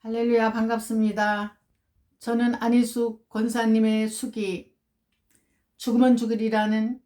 할렐루야, 반갑습니다. 저는 안희숙 권사님의 숙이 죽으면 죽으리라는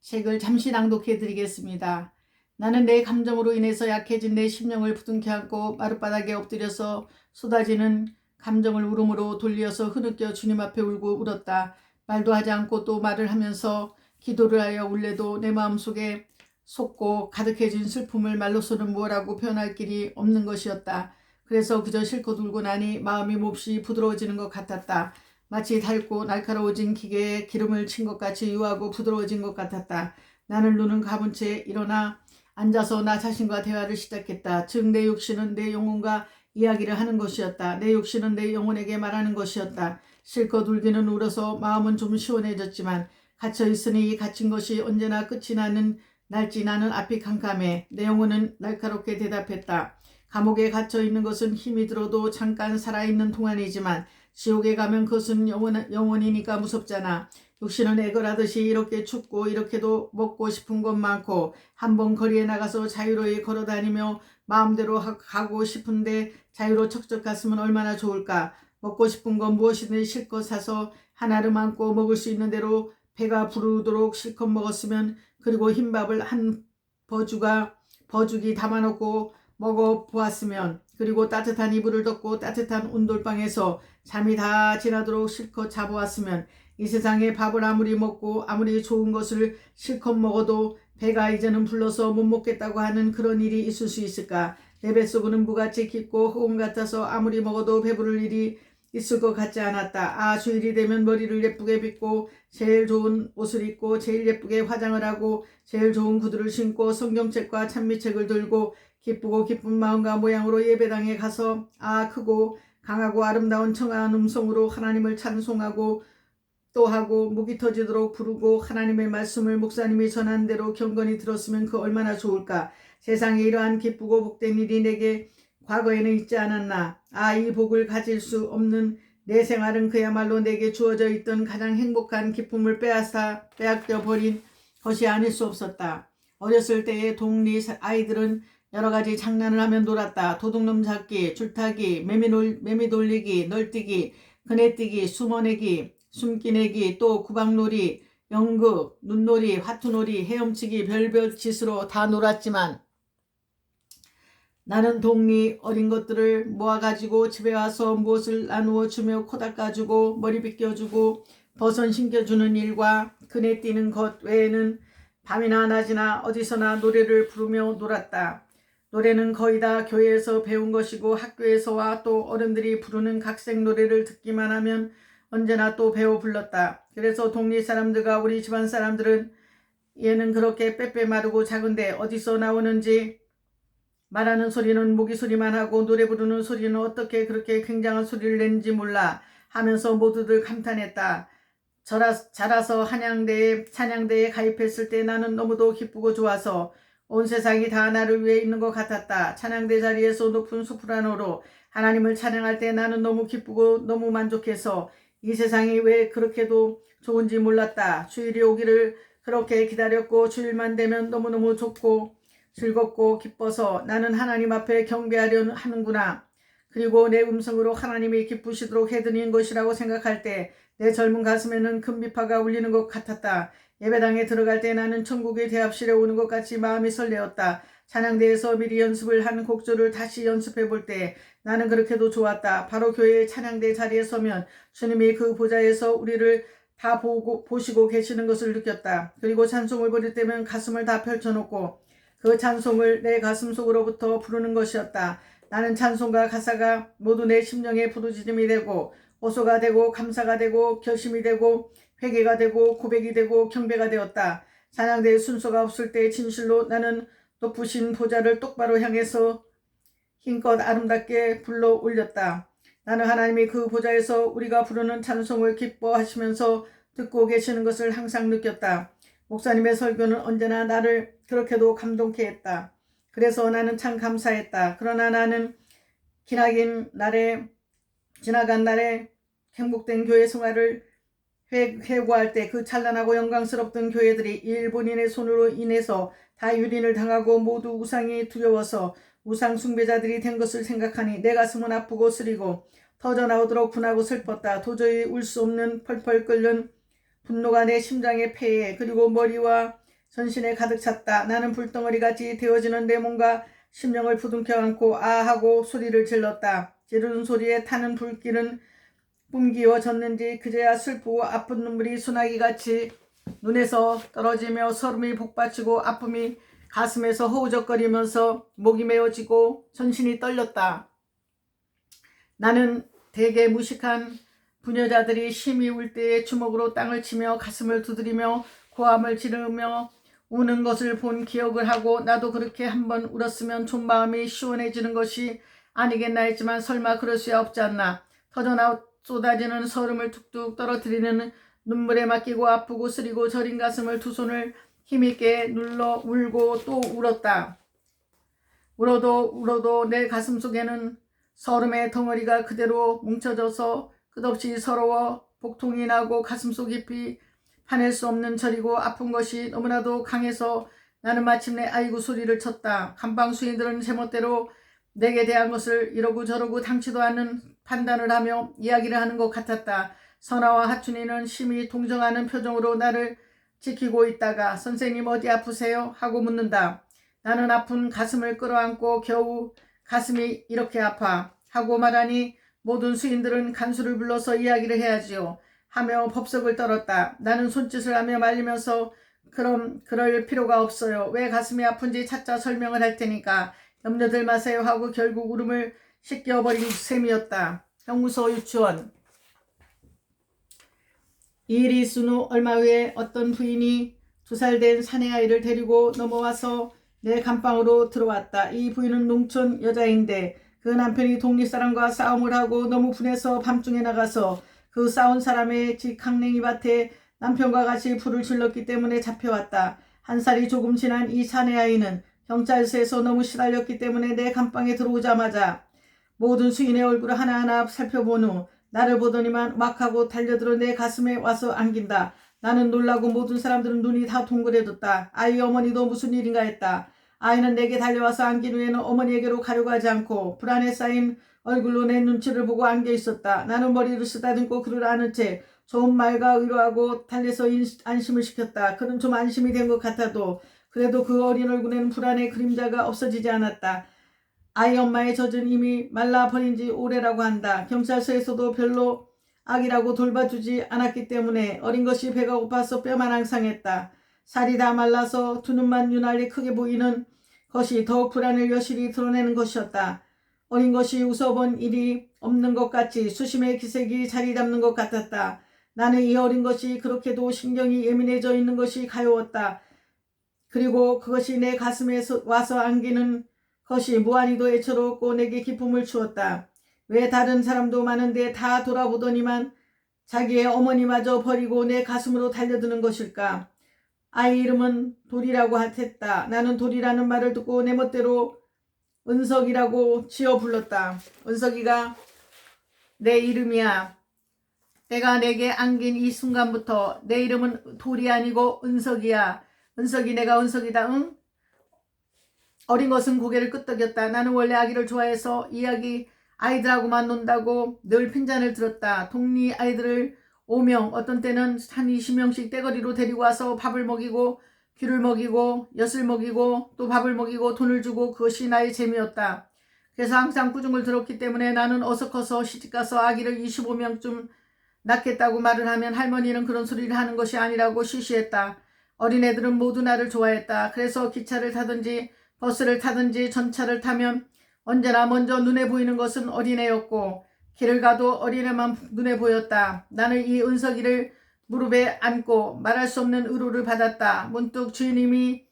책을 잠시 낭독해 드리겠습니다. 나는 내 감정으로 인해서 약해진 내 심령을 부둥켜 안고 마룻바닥에 엎드려서 쏟아지는 감정을 울음으로 돌려서 흐느껴 주님 앞에 울고 울었다. 말도 하지 않고 또 말을 하면서 기도를 하여 울래도 내 마음속에 솟고 가득해진 슬픔을 말로서는 무엇라고 표현할 길이 없는 것이었다. 그래서 그저 실컷 울고 나니 마음이 몹시 부드러워지는 것 같았다. 마치 닳고 날카로워진 기계에 기름을 친 것 같이 유하고 부드러워진 것 같았다. 나는 눈은 감은 채 일어나 앉아서 나 자신과 대화를 시작했다. 즉 내 육신은 내 영혼과 이야기를 하는 것이었다. 내 육신은 내 영혼에게 말하는 것이었다. 실컷 울기는 울어서 마음은 좀 시원해졌지만 갇혀있으니 이 갇힌 것이 언제나 끝이 날지 나는 앞이 캄캄해. 내 영혼은 날카롭게 대답했다. 감옥에 갇혀있는 것은 힘이 들어도 잠깐 살아있는 동안이지만 지옥에 가면 그것은 영원이니까 무섭잖아. 육신은 애걸하듯이 이렇게 춥고 이렇게도 먹고 싶은 것 많고 한번 거리에 나가서 자유로이 걸어다니며 마음대로 가고 싶은데 자유로 척척 갔으면 얼마나 좋을까. 먹고 싶은 건 무엇이든 실컷 사서 하나를 안고 먹을 수 있는 대로 배가 부르도록 실컷 먹었으면, 그리고 흰밥을 한 버죽이 담아놓고 먹어보았으면, 그리고 따뜻한 이불을 덮고 따뜻한 온돌방에서 잠이 다 지나도록 실컷 자보았으면, 이 세상에 밥을 아무리 먹고 아무리 좋은 것을 실컷 먹어도 배가 이제는 불러서 못 먹겠다고 하는 그런 일이 있을 수 있을까? 내 뱃속은 무같이 깊고 흑암 같아서 아무리 먹어도 배부를 일이 있을 것 같지 않았다. 주일이 되면 머리를 예쁘게 빗고 제일 좋은 옷을 입고 제일 예쁘게 화장을 하고 제일 좋은 구두를 신고 성경책과 찬미책을 들고 기쁘고 기쁜 마음과 모양으로 예배당에 가서 크고 강하고 아름다운 청아한 음성으로 하나님을 찬송하고 또 하고 목이 터지도록 부르고 하나님의 말씀을 목사님이 전한 대로 경건히 들었으면 그 얼마나 좋을까. 세상에 이러한 기쁘고 복된 일이 내게 과거에는 있지 않았나. 이 복을 가질 수 없는 내 생활은 그야말로 내게 주어져 있던 가장 행복한 기쁨을 빼앗겨 버린 것이 아닐 수 없었다. 어렸을 때의 동리 아이들은 여러 가지 장난을 하며 놀았다. 도둑놈 잡기, 줄타기, 매미 돌리기, 널뛰기, 그네뛰기, 숨어내기, 숨기내기, 또 구박놀이, 연극, 눈놀이, 화투놀이, 헤엄치기, 별별 짓으로 다 놀았지만 나는 동리 어린 것들을 모아가지고 집에 와서 무엇을 나누어 주며 코 닦아주고 머리 빗겨주고 버선 신겨주는 일과 그네 뛰는 것 외에는 밤이나 낮이나 어디서나 노래를 부르며 놀았다. 노래는 거의 다 교회에서 배운 것이고 학교에서와 또 어른들이 부르는 각색 노래를 듣기만 하면 언제나 또 배워 불렀다. 그래서 동리 사람들과 우리 집안 사람들은 얘는 그렇게 빼빼 마르고 작은데 어디서 나오는지, 말하는 소리는 모기 소리만 하고 노래 부르는 소리는 어떻게 그렇게 굉장한 소리를 내는지 몰라 하면서 모두들 감탄했다. 자라서 찬양대에 가입했을 때 나는 너무도 기쁘고 좋아서 온 세상이 다 나를 위해 있는 것 같았다. 찬양대 자리에서 높은 소프라노로 하나님을 찬양할 때 나는 너무 기쁘고 너무 만족해서 이 세상이 왜 그렇게도 좋은지 몰랐다. 주일이 오기를 그렇게 기다렸고 주일만 되면 너무너무 좋고 즐겁고 기뻐서 나는 하나님 앞에 경배하려 하는구나. 그리고 내 음성으로 하나님이 기쁘시도록 해드린 것이라고 생각할 때 내 젊은 가슴에는 금비파가 울리는 것 같았다. 예배당에 들어갈 때 나는 천국의 대합실에 오는 것 같이 마음이 설레었다. 찬양대에서 미리 연습을 한 곡조를 다시 연습해 볼 때 나는 그렇게도 좋았다. 바로 교회의 찬양대 자리에 서면 주님이 그 보좌에서 우리를 다 보시고 계시는 것을 느꼈다. 그리고 찬송을 부를 때면 가슴을 다 펼쳐놓고 그 찬송을 내 가슴 속으로부터 부르는 것이었다. 나는 찬송과 가사가 모두 내 심령의 부르짖음이 되고 호소가 되고 감사가 되고 결심이 되고 회개가 되고 고백이 되고 경배가 되었다. 찬양대의 순서가 없을 때 진실로 나는 높으신 보좌를 똑바로 향해서 힘껏 아름답게 불러 올렸다. 나는 하나님이 그 보좌에서 우리가 부르는 찬송을 기뻐하시면서 듣고 계시는 것을 항상 느꼈다. 목사님의 설교는 언제나 나를 그렇게도 감동케 했다. 그래서 나는 참 감사했다. 그러나 나는 지나간 날에 행복된 교회 생활을 회고할 때 그 찬란하고 영광스럽던 교회들이 일본인의 손으로 인해서 다 유린을 당하고 모두 우상이 두려워서 우상 숭배자들이 된 것을 생각하니 내 가슴은 아프고 쓰리고 터져나오도록 분하고 슬펐다. 도저히 울 수 없는 펄펄 끓는 분노가 내 심장에 폐해 그리고 머리와 전신에 가득 찼다. 나는 불덩어리같이 데워지는 내 몸과 심령을 부둥켜 안고 아하고 소리를 질렀다. 지르는 소리에 타는 불길은 뿜기워졌는지 그제야 슬프고 아픈 눈물이 소나기같이 눈에서 떨어지며 설움이 복받치고 아픔이 가슴에서 허우적거리면서 목이 메어지고 전신이 떨렸다. 나는 대개 무식한 부녀자들이 심히 울 때에 주먹으로 땅을 치며 가슴을 두드리며 고함을 지르며 우는 것을 본 기억을 하고 나도 그렇게 한번 울었으면 좀 마음이 시원해지는 것이 아니겠나 했지만 설마 그럴 수야 없지 않나. 터져나오 쏟아지는 설움을 툭툭 떨어뜨리는 눈물에 맡기고 아프고 쓰리고 저린 가슴을 두 손을 힘있게 눌러 울고 또 울었다. 울어도 내 가슴 속에는 설움의 덩어리가 그대로 뭉쳐져서 끝없이 서러워 복통이 나고 가슴속 깊이 파낼 수 없는 저리고 아픈 것이 너무나도 강해서 나는 마침내 아이고 소리를 쳤다. 감방 수인들은 제멋대로 내게 대한 것을 이러고 저러고 당치도 않는 판단을 하며 이야기를 하는 것 같았다. 선아와 하춘이는 심히 동정하는 표정으로 나를 지키고 있다가 선생님 어디 아프세요? 하고 묻는다. 나는 아픈 가슴을 끌어안고 겨우 가슴이 이렇게 아파 하고 말하니 모든 수인들은 간수를 불러서 이야기를 해야지요 하며 법석을 떨었다. 나는 손짓을 하며 말리면서 그럼 그럴 필요가 없어요. 왜 가슴이 아픈지 차차 설명을 할 테니까 염려들 마세요 하고 결국 울음을 씻겨버린 셈이었다. 형무소 유치원. 이 일이 있은 후 얼마 후에 어떤 부인이 2살 된 사내아이를 데리고 넘어와서 내 감방으로 들어왔다. 이 부인은 농촌 여자인데 그 남편이 독립사람과 싸움을 하고 너무 분해서 밤중에 나가서 그 싸운 사람의 집 강냉이 밭에 남편과 같이 불을 질렀기 때문에 잡혀왔다. 1살이 조금 지난 이 사내아이는 경찰서에서 너무 시달렸기 때문에 내 감방에 들어오자마자 모든 수인의 얼굴을 하나하나 살펴본 후 나를 보더니만 막 하고 달려들어 내 가슴에 와서 안긴다. 나는 놀라고 모든 사람들은 눈이 다 동그래졌다. 아이 어머니도 무슨 일인가 했다. 아이는 내게 달려와서 안긴 후에는 어머니에게로 가려고 하지 않고 불안에 쌓인 얼굴로 내 눈치를 보고 안겨 있었다. 나는 머리를 쓰다듬고 그를 안은 채 좋은 말과 위로하고 달래서 안심을 시켰다. 그는 좀 안심이 된 것 같아도 그래도 그 어린 얼굴에는 불안의 그림자가 없어지지 않았다. 아이 엄마의 젖은 이미 말라버린 지 오래라고 한다. 경찰서에서도 별로 아기라고 돌봐주지 않았기 때문에 어린 것이 배가 고파서 뼈만 앙상했다. 살이 다 말라서 두 눈만 유난히 크게 보이는 것이 더욱 불안을 여실히 드러내는 것이었다. 어린 것이 웃어본 일이 없는 것 같이 수심의 기색이 자리 잡는 것 같았다. 나는 이 어린 것이 그렇게도 신경이 예민해져 있는 것이 가여웠다. 그리고 그것이 내 가슴에 와서 안기는 것이 무한히도 애처롭고 내게 기쁨을 주었다. 왜 다른 사람도 많은데 다 돌아보더니만 자기의 어머니마저 버리고 내 가슴으로 달려드는 것일까? 아이 이름은 돌이라고 했다. 나는 돌이라는 말을 듣고 내 멋대로 은석이라고 지어 불렀다. 은석이가 내 이름이야. 내가 내게 안긴 이 순간부터 내 이름은 돌이 아니고 은석이야. 은석이 내가 은석이다. 응? 어린 것은 고개를 끄덕였다. 나는 원래 아기를 좋아해서 이야기 아이들하고만 논다고 늘 핀잔을 들었다. 동리 아이들을 5명, 어떤 때는 한 20명씩 떼거리로 데리고 와서 밥을 먹이고 귤을 먹이고 엿을 먹이고 또 밥을 먹이고 돈을 주고 그것이 나의 재미였다. 그래서 항상 꾸중을 들었기 때문에 나는 어서 커서 시집가서 아기를 25명쯤 낳겠다고 말을 하면 할머니는 그런 소리를 하는 것이 아니라고 시시했다. 어린애들은 모두 나를 좋아했다. 그래서 기차를 타든지 버스를 타든지 전차를 타면 언제나 먼저 눈에 보이는 것은 어린애였고 길을 가도 어린애만 눈에 보였다. 나는 이 은석이를 무릎에 안고 말할 수 없는 의로를 받았다. 문득 주인님이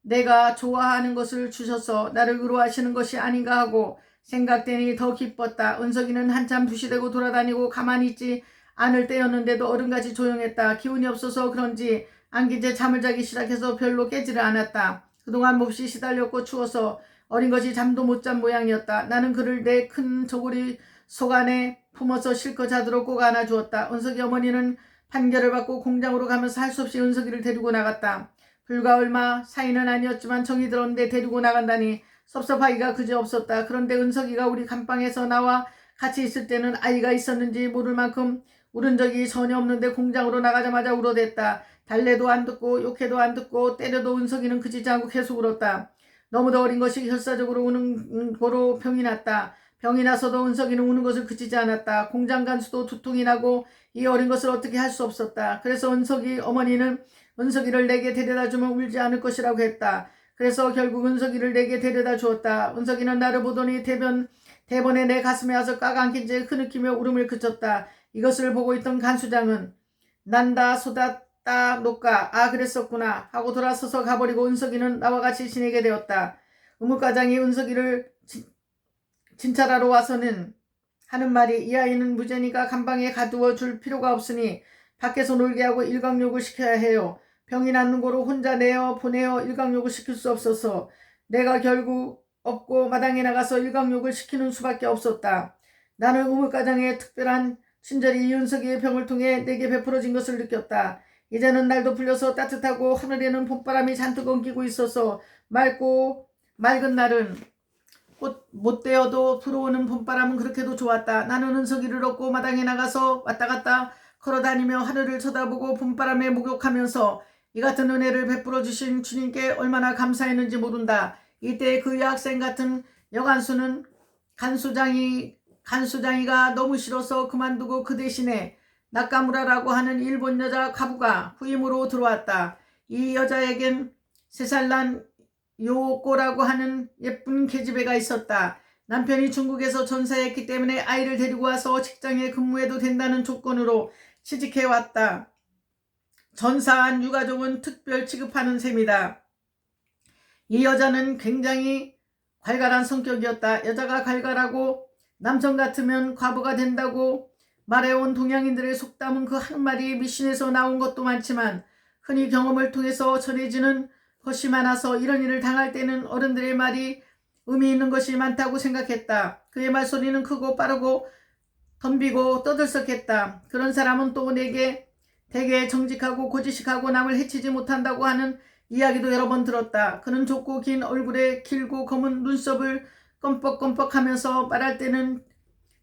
내가 좋아하는 것을 주셔서 나를 의로하시는 것이 아닌가 하고 생각되니 더 기뻤다. 은석이는 한참 부시대고 돌아다니고 가만히 있지 않을 때였는데도 어른같이 조용했다. 기운이 없어서 그런지 안긴 채 잠을 자기 시작해서 별로 깨지를 않았다. 그동안 몹시 시달렸고 추워서 어린 것이 잠도 못 잔 모양이었다. 나는 그를 내 큰 저고리 속 안에 품어서 실컷 자도록 꼭 안아주었다. 은석이 어머니는 판결을 받고 공장으로 가면서 할 수 없이 은석이를 데리고 나갔다. 불과 얼마 사이는 아니었지만 정이 들었는데 데리고 나간다니 섭섭하기가 그지없었다. 그런데 은석이가 우리 감방에서 나와 같이 있을 때는 아이가 있었는지 모를 만큼 울은 적이 전혀 없는데 공장으로 나가자마자 울어댔다. 달래도 안 듣고 욕해도 안 듣고 때려도 은석이는 그치지 않고 계속 울었다. 너무도 어린 것이 결사적으로 우는 거로 병이 났다. 병이 나서도 은석이는 우는 것을 그치지 않았다. 공장 간수도 두통이 나고 이 어린 것을 어떻게 할 수 없었다. 그래서 은석이 어머니는 은석이를 내게 데려다 주면 울지 않을 것이라고 했다. 그래서 결국 은석이를 내게 데려다 주었다. 은석이는 나를 보더니 대번에 내 가슴에 와서 까감긴 채 흐느끼며 울음을 그쳤다. 이것을 보고 있던 간수장은 난다 쏟았다 녹가 아 그랬었구나 하고 돌아서서 가버리고 은석이는 나와 같이 지내게 되었다. 의무과장이 은석이를 진찰하러 와서는 하는 말이 이 아이는 무제니까 감방에 가두어 줄 필요가 없으니 밖에서 놀게 하고 일광욕을 시켜야 해요. 병이 낫는 거로 혼자 내어 보내어 일광욕을 시킬 수 없어서 내가 결국 없고 마당에 나가서 일광욕을 시키는 수밖에 없었다. 나는 의무과장의 특별한 친절이 이은석이의 병을 통해 내게 베풀어진 것을 느꼈다. 이제는 날도 풀려서 따뜻하고 하늘에는 봄바람이 잔뜩 엉키고 있어서 맑은 날은 꽃 못 되어도 불어오는 봄바람은 그렇게도 좋았다. 나는 은석이를 얻고 마당에 나가서 왔다 갔다 걸어다니며 하늘을 쳐다보고 봄바람에 목욕하면서 이 같은 은혜를 베풀어 주신 주님께 얼마나 감사했는지 모른다. 이때 그 여학생 같은 여간수는 간수장이가 너무 싫어서 그만두고 그 대신에 나카무라라고 하는 일본 여자 가부가 후임으로 들어왔다. 이 여자에겐 3살 난 요꼬라고 하는 예쁜 계집애가 있었다. 남편이 중국에서 전사했기 때문에 아이를 데리고 와서 직장에 근무해도 된다는 조건으로 취직해왔다. 전사한 유가족은 특별 취급하는 셈이다. 이 여자는 굉장히 괄괄한 성격이었다. 여자가 괄괄하고 남성 같으면 과부가 된다고 말해온 동양인들의 속담은 그 한 말이 미신에서 나온 것도 많지만 흔히 경험을 통해서 전해지는 것이 많아서 이런 일을 당할 때는 어른들의 말이 의미 있는 것이 많다고 생각했다. 그의 말소리는 크고 빠르고 덤비고 떠들썩했다. 그런 사람은 또 내게 되게 정직하고 고지식하고 남을 해치지 못한다고 하는 이야기도 여러 번 들었다. 그는 좁고 긴 얼굴에 길고 검은 눈썹을 껌뻑껌뻑하면서 말할 때는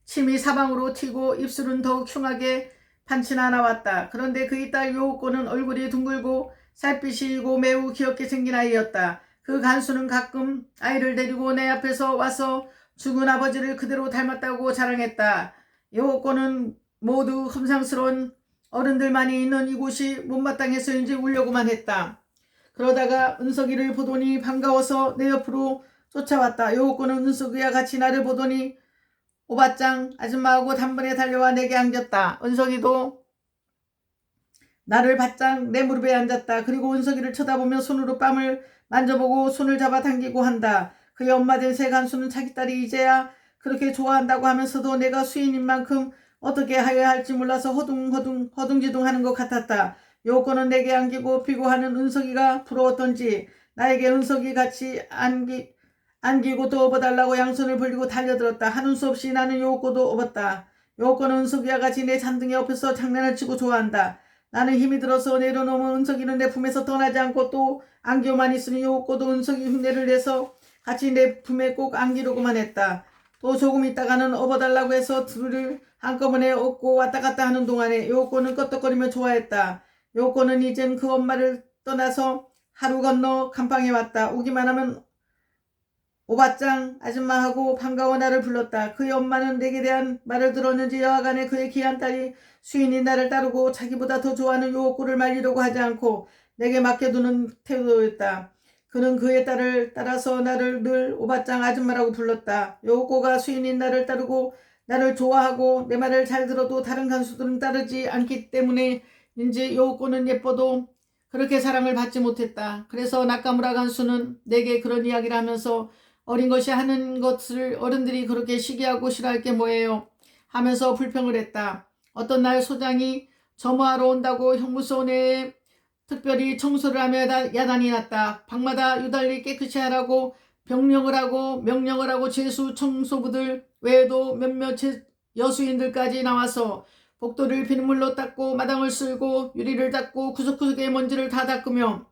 침이 사방으로 튀고 입술은 더욱 흉하게 반치나 나왔다. 그런데 그의 딸 요코는 얼굴이 둥글고 살빛이고 매우 귀엽게 생긴 아이였다. 그 간수는 가끔 아이를 데리고 내 앞에서 와서 죽은 아버지를 그대로 닮았다고 자랑했다. 요코는 모두 험상스러운 어른들만이 있는 이곳이 못마땅해서인지 울려고만 했다. 그러다가 은석이를 보더니 반가워서 내 옆으로 쫓아왔다. 요코는 은석이와 같이 나를 보더니 오바짱 아줌마하고 단번에 달려와 내게 안겼다. 은석이도 나를 바짝 내 무릎에 앉았다. 그리고 은석이를 쳐다보며 손으로 뺨을 만져보고 손을 잡아 당기고 한다. 그의 엄마 된 새 간수는 자기 딸이 이제야 그렇게 좋아한다고 하면서도 내가 수인인 만큼 어떻게 하여야 할지 몰라서 허둥지둥하는 것 같았다. 요코는 내게 안기고 피고하는 은석이가 부러웠던지 나에게 은석이 같이 안기고 또 업어달라고 양손을 벌리고 달려들었다. 하는 수 없이 나는 요코도 업었다. 요코는 은석이와 같이 내 잔등에 옆에서 장난을 치고 좋아한다. 나는 힘이 들어서 내려놓으면 은석이는 내 품에서 떠나지 않고 또 안겨만 있으니 요코도 은석이 흉내를 내서 같이 내 품에 꼭 안기려고만 했다. 또 조금 있다가는 업어달라고 해서 둘을 한꺼번에 업고 왔다 갔다 하는 동안에 요코는 껐덕거리며 좋아했다. 요코는 이젠 그 엄마를 떠나서 하루 건너 감방에 왔다. 오기만 하면 오바짱 아줌마하고 반가워 나를 불렀다. 그의 엄마는 내게 대한 말을 들었는지 여하간에 그의 귀한 딸이 수인이 나를 따르고 자기보다 더 좋아하는 요코를 말리려고 하지 않고 내게 맡겨두는 태도였다. 그는 그의 딸을 따라서 나를 늘 오바짱 아줌마라고 불렀다. 요코가 수인인 나를 따르고 나를 좋아하고 내 말을 잘 들어도 다른 간수들은 따르지 않기 때문에인지 요코는 예뻐도 그렇게 사랑을 받지 못했다. 그래서 나카무라 간수는 내게 그런 이야기를 하면서 어린 것이 하는 것을 어른들이 그렇게 시기하고 싫어할 게 뭐예요 하면서 불평을 했다. 어떤 날 소장이 점호하러 온다고 형무소 내에 특별히 청소를 하며 야단이 났다. 방마다 유달리 깨끗이 하라고 명령을 하고 제수 청소부들 외에도 몇몇 여수인들까지 나와서 복도를 비눗물로 닦고 마당을 쓸고 유리를 닦고 구석구석의 먼지를 다 닦으며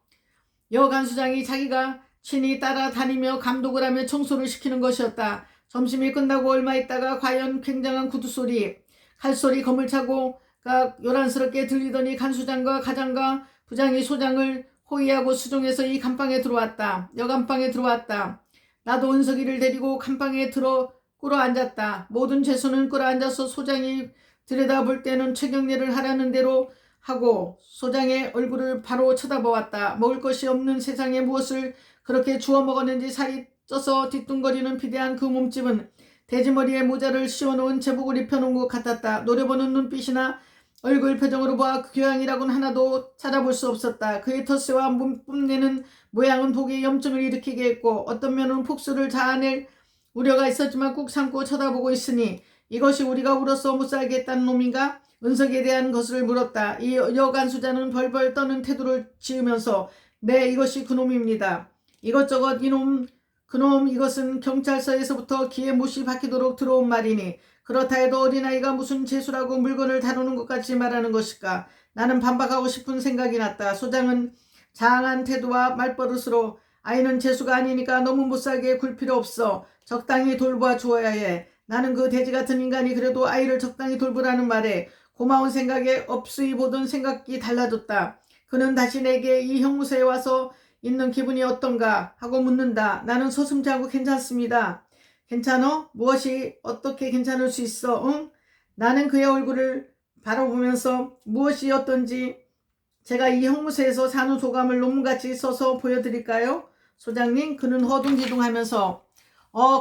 여간수장이 자기가 친히 따라다니며 감독을 하며 청소를 시키는 것이었다. 점심이 끝나고 얼마 있다가 과연 굉장한 구두소리, 칼소리, 거물차고가 요란스럽게 들리더니 간수장과 가장과 부장이 소장을 호위하고 수종해서 이 감방에 들어왔다. 여감방에 들어왔다. 나도 은석이를 데리고 감방에 꿇어 앉았다. 모든 죄수는 꿇어 앉아서 소장이 들여다볼 때는 최경례를 하라는 대로 하고 소장의 얼굴을 바로 쳐다보았다. 먹을 것이 없는 세상에 무엇을 그렇게 주워 먹었는지 살이 쪄서 뒤뚱거리는 비대한 그 몸집은 돼지머리에 모자를 씌워놓은 제복을 입혀놓은 것 같았다. 노려보는 눈빛이나 얼굴 표정으로 보아 그 교양이라고는 하나도 찾아볼 수 없었다. 그의 텃세와 뽐내는 모양은 보기에 염증을 일으키게 했고 어떤 면은 폭소를 자아낼 우려가 있었지만 꾹 참고 쳐다보고 있으니 이것이 우리가 울어서 못 살겠다는 놈인가? 은석에 대한 것을 물었다. 이 여간수자는 벌벌 떠는 태도를 지으면서 네, 이것이 그놈입니다. 이것저것 이놈 그놈 이것은 경찰서에서부터 귀에 못이 박히도록 들어온 말이니 그렇다 해도 어린아이가 무슨 재수라고 물건을 다루는 것 같이 말하는 것일까? 나는 반박하고 싶은 생각이 났다. 소장은 장한 태도와 말버릇으로 아이는 재수가 아니니까 너무 못살게 굴 필요 없어. 적당히 돌봐 주어야 해. 나는 그 돼지 같은 인간이 그래도 아이를 적당히 돌보라는 말에 고마운 생각에 업수히 보던 생각이 달라졌다. 그는 다시 내게 이 형무소에 와서 있는 기분이 어떤가 하고 묻는다. 나는 서슴지 않고 괜찮습니다. 괜찮어? 무엇이 어떻게 괜찮을 수 있어? 응? 나는 그의 얼굴을 바라보면서 무엇이 어떤지 제가 이 형무소에서 사는 소감을 논문같이 써서 보여드릴까요? 소장님, 그는 허둥지둥하면서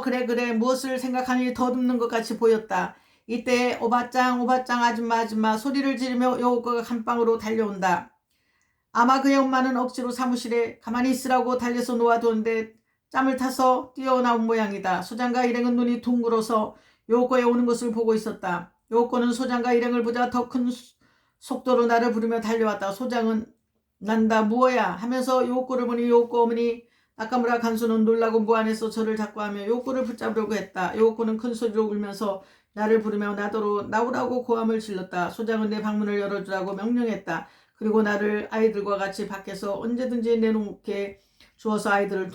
그래 무엇을 생각하니 더듬는 것 같이 보였다. 이때 오바짱 아줌마 소리를 지르며 여우과가 감방으로 달려온다. 아마 그의 엄마는 억지로 사무실에 가만히 있으라고 달래서 놓아두었는데 짬을 타서 뛰어나온 모양이다. 소장과 일행은 눈이 둥글어서 여우과에 오는 것을 보고 있었다. 여우과는 소장과 일행을 보자 더 큰 속도로 나를 부르며 달려왔다. 소장은 난다 무어야 하면서 여우과를 보니 여우과 어머니 나카무라 간수는 놀라고 무안해서 저를 잡고 하며 여우과를 붙잡으려고 했다. 여우과는 큰 소리로 울면서 나를 부르며 나오라고 고함을 질렀다. 소장은 내 방문을 열어주라고 명령했다. 그리고 나를 아이들과 같이 밖에서 언제든지 내놓게 주어서 아이들을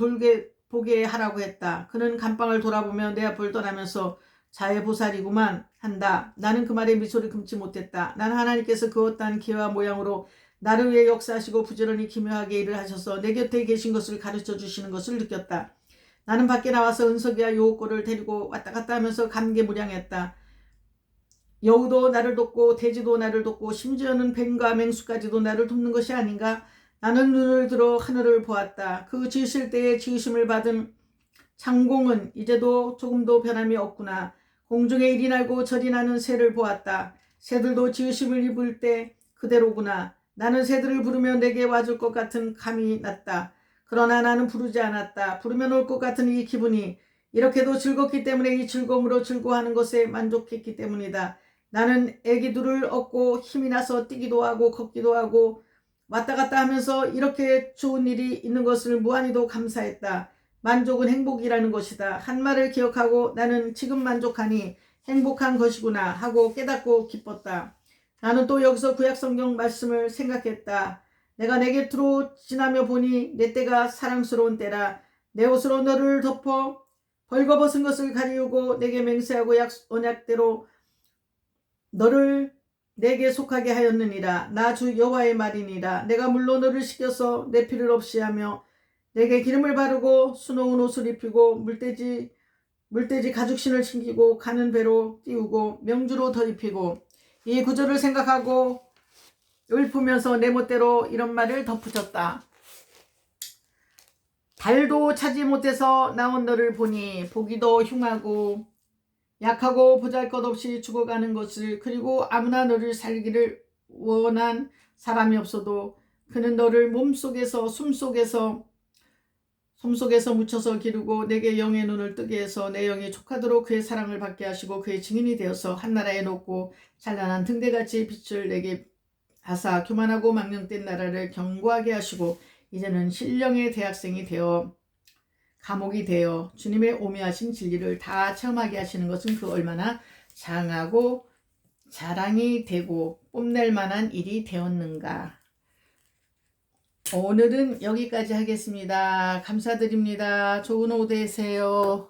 보게 하라고 했다. 그는 감방을 돌아보며 내 앞을 떠나면서 자해보살이구만 한다. 나는 그 말에 미소를 금치 못했다. 나는 하나님께서 그 어떠한 기회와 모양으로 나를 위해 역사하시고 부지런히 기묘하게 일을 하셔서 내 곁에 계신 것을 가르쳐 주시는 것을 느꼈다. 나는 밖에 나와서 은석이와 여우꼬를 데리고 왔다 갔다 하면서 감개무량했다. 여우도 나를 돕고 돼지도 나를 돕고 심지어는 뱀과 맹수까지도 나를 돕는 것이 아닌가? 나는 눈을 들어 하늘을 보았다. 그 지으실 때에 지으심을 받은 창공은 이제도 조금도 변함이 없구나. 공중에 이리 날고 저리 나는 새를 보았다. 새들도 지으심을 입을 때 그대로구나. 나는 새들을 부르며 내게 와줄 것 같은 감이 났다. 그러나 나는 부르지 않았다. 부르면 올 것 같은 이 기분이 이렇게도 즐겁기 때문에 이 즐거움으로 즐거워하는 것에 만족했기 때문이다. 나는 애기들을 얻고 힘이 나서 뛰기도 하고 걷기도 하고 왔다 갔다 하면서 이렇게 좋은 일이 있는 것을 무한히도 감사했다. 만족은 행복이라는 것이다. 한 말을 기억하고 나는 지금 만족하니 행복한 것이구나 하고 깨닫고 기뻤다. 나는 또 여기서 구약성경 말씀을 생각했다. 내가 내 곁으로 지나며 보니 내 때가 사랑스러운 때라. 내 옷으로 너를 덮어 벌거벗은 것을 가리우고 내게 맹세하고 언약대로 너를 내게 속하게 하였느니라. 나 주 여호와의 말이니라. 내가 물로 너를 씻겨서 내 피를 없이 하며 내게 기름을 바르고 수놓은 옷을 입히고 물돼지 가죽신을 신기고 가는 배로 띄우고 명주로 덧입히고. 이 구절을 생각하고 읊으면서 내 멋대로 이런 말을 덧붙였다. 달도 차지 못해서 나온 너를 보니 보기도 흉하고 약하고 보잘것없이 죽어가는 것을, 그리고 아무나 너를 살기를 원한 사람이 없어도 그는 너를 몸속에서 숨속에서 묻혀서 기르고 내게 영의 눈을 뜨게 해서 내 영이 족하도록 그의 사랑을 받게 하시고 그의 증인이 되어서 한나라에 높고 찬란한 등대같이 빛을 내게 하사 교만하고 망령된 나라를 견고하게 하시고 이제는 신령의 대학생이 되어 감옥이 되어 주님의 오묘하신 진리를 다 체험하게 하시는 것은 그 얼마나 장하고 자랑이 되고 뽐낼 만한 일이 되었는가. 오늘은 여기까지 하겠습니다. 감사드립니다. 좋은 오후 되세요.